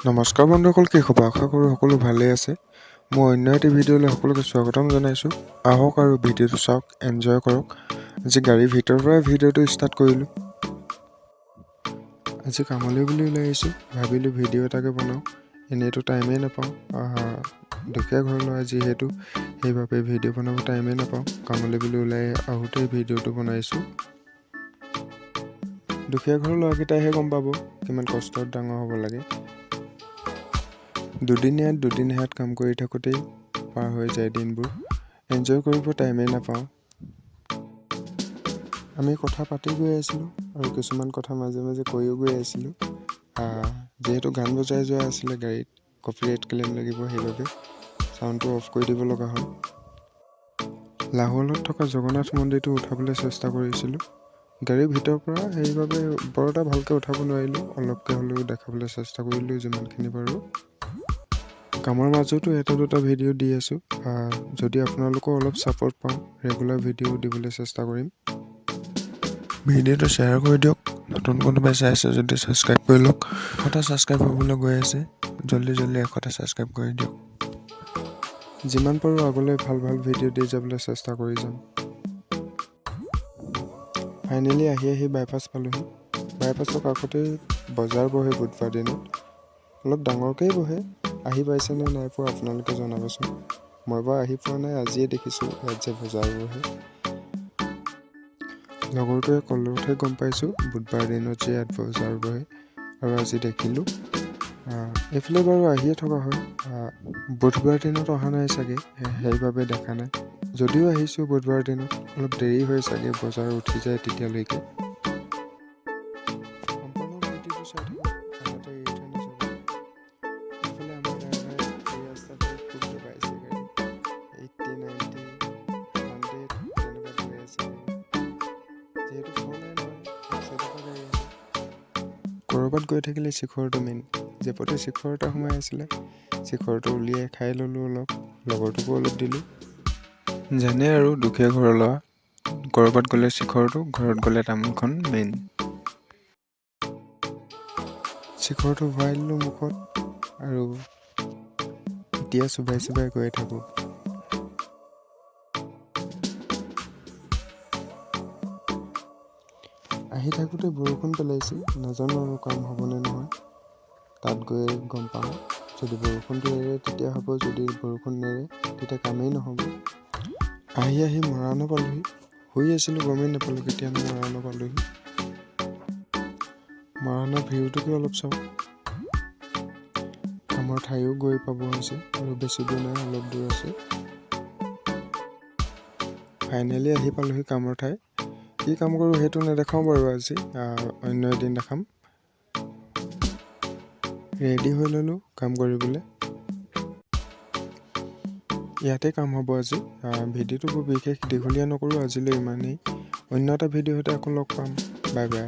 নমস্কাৰ বন্ধুসকল, কি খবৰ? আশা কৰোঁ সকলো ভালেই আছে। মই অন্য এটি ভিডিঅ'লৈ সকলোকে স্বাগতম জনাইছোঁ। আহক আৰু ভিডিঅ'টো চাওক, এনজয় কৰক। আজি গাড়ীৰ ভিতৰৰ পৰাই ভিডিঅ'টো ষ্টাৰ্ট কৰিলোঁ। আজি কামলৈ বুলি ওলাই আহিছোঁ, ভাবিলোঁ ভিডিঅ' এটাকে বনাওঁ। এনেইতো টাইমেই নাপাওঁ, দুখীয়া ঘৰলৈ যিহেতু, সেইবাবে ভিডিঅ' বনাব টাইমেই নাপাওঁ। কামলৈ বুলি ওলাই আহোঁতেই ভিডিঅ'টো বনাইছোঁ। দুখীয়া ঘৰৰ ল'ৰাকেইটাইহে গম পাব কিমান কষ্টত ডাঙৰ হ'ব লাগে। দুদিনীয়াত কাম কৰি থাকোঁতেই পাৰ হৈ যায় দিনবোৰ। এনজয় কৰিব টাইমেই নাপাওঁ। আমি কথা পাতি গৈ আছিলোঁ আৰু কিছুমান কথা মাজে মাজে কৈও গৈ আছিলোঁ। যিহেতু গান বজাই যোৱা আছিলে গাড়ীত, কপিৰাইট ক্লেইম লাগিব, সেইবাবে চাউণ্ডটো অফ কৰি দিব লগা হ'ল। লাহোৱালত থকা জগন্নাথ মন্দিৰটো উঠাবলৈ চেষ্টা কৰিছিলোঁ গাড়ীৰ ভিতৰৰ পৰা, সেইবাবে বৰ এটা ভালকৈ উঠাব নোৱাৰিলোঁ। অলপকৈ হ'লেও দেখাবলৈ চেষ্টা কৰিলোঁ যিমানখিনি পাৰোঁ। কামৰ মাজতো এটা দুটা ভিডিঅ' দি আছোঁ। যদি আপোনালোকৰ অলপ ছাপোৰ্ট পাওঁ, ৰেগুলাৰ ভিডিঅ' দিবলৈ চেষ্টা কৰিম। ভিডিঅ'টো শ্বেয়াৰ কৰি দিয়ক। নতুন কোনোবাই চাইছে যদি ছাবস্ক্ৰাইব কৰি লওক। 100টা ছাবস্ক্ৰাইব হ'বলৈ গৈ আছে, জল্দি 100টা ছাবস্ক্ৰাইব কৰি দিয়ক। যিমান পাৰোঁ আগলৈ ভাল ভিডিঅ' দি যাবলৈ চেষ্টা কৰি যাম। ফাইনেলি আহি বাইপাছ পালোহি। বাইপাছৰ কাষতেই বজাৰ বহে বুধবাৰ দিনত, অলপ ডাঙৰকৈয়ে বহে। আহি পাইছেনে নাই পোৱা আপোনালোকে জনাবচোন। মই বাৰু আহি পোৱা নাই, আজিয়ে দেখিছোঁ ইয়াত যে বজাৰ বহে। লগৰটোৱে ক'লতহে গম পাইছোঁ বুধবাৰ দিনত যে ইয়াত বজাৰ বহে, আৰু আজি দেখিলোঁ। এইফালে বাৰু আহিয়ে থকা হয়, বুধবাৰ দিনত অহা নাই চাগে, সেইবাবে দেখা নাই। যদিও আহিছোঁ বুধবাৰ দিনত, অলপ দেৰি হয় চাগে, বজাৰ উঠি যায় তেতিয়ালৈকে। সম্পূৰ্ণ ভিডিঅ'টো চাই থাকক, আধাতে এৰি থৈ নাযাব। এইফালে আমাৰ ড্ৰাইভাৰে এই ৰাস্তাতে খুব দবাইছে গাড়ী, 80, 90, 100 তেনেকুৱা গৈ আছে গাড়ী। যিহেতু 4 লাইন হয়, এক চাইডৰ পৰা গাড়ী আহে। ক'ৰবাত গৈ থাকিলে শিখৰটো মেইন। জেপতে শিখৰ এটা সোমাই আছিলে, শিখৰটো উলিয়াই খাই ল'লোঁ অলপ, লগৰটোকো অলপ দিলোঁ। জানে আৰু দুখীয়া ঘৰৰ ল'ৰা, ক'ৰবাত গ'লে শিখৰটো, ঘৰত গ'লে তামোলখন মেইন। শিখৰটো ভৰাই দিলোঁ মুখত, আৰু এতিয়া চোবাই গৈ থাকোঁ। আহি থাকোঁতে বৰষুণ পেলাইছিল, নাজানো আৰু কাম হ'বনে নহয়। তাত গৈ গম পাম। যদি বৰষুণটো এৰে তেতিয়া হ'ব, যদি বৰষুণ নেৰে তেতিয়া কামেই নহ'ব। আহি মৰাণো পালোহি। শুই আছিলোঁ, গমেই নাপালোঁ কেতিয়ানো মৰাণো পালোহি। মৰাণৰ ভিউটোকে অলপ চাওঁ। কামৰ ঠাইও গৈ পাব হৈছে, আৰু বেছি দূৰ নাই, অলপ দূৰ আছে। ফাইনেলি আহি পালোহি কামৰ ঠাই। কি কাম কৰোঁ সেইটো নেদেখাওঁ বাৰু আজি, অন্য এদিন দেখাম। ৰেডি হৈ ল'লোঁ কাম কৰিবলৈ। ইয়াতে কাম হ'ব আজি। ভিডিঅ'টো বৰ বিশেষ দীঘলীয়া নকৰোঁ আজিলৈ, ইমানেই। অন্য এটা ভিডিঅ' সৈতে আকৌ লগ পাম। Bye bye.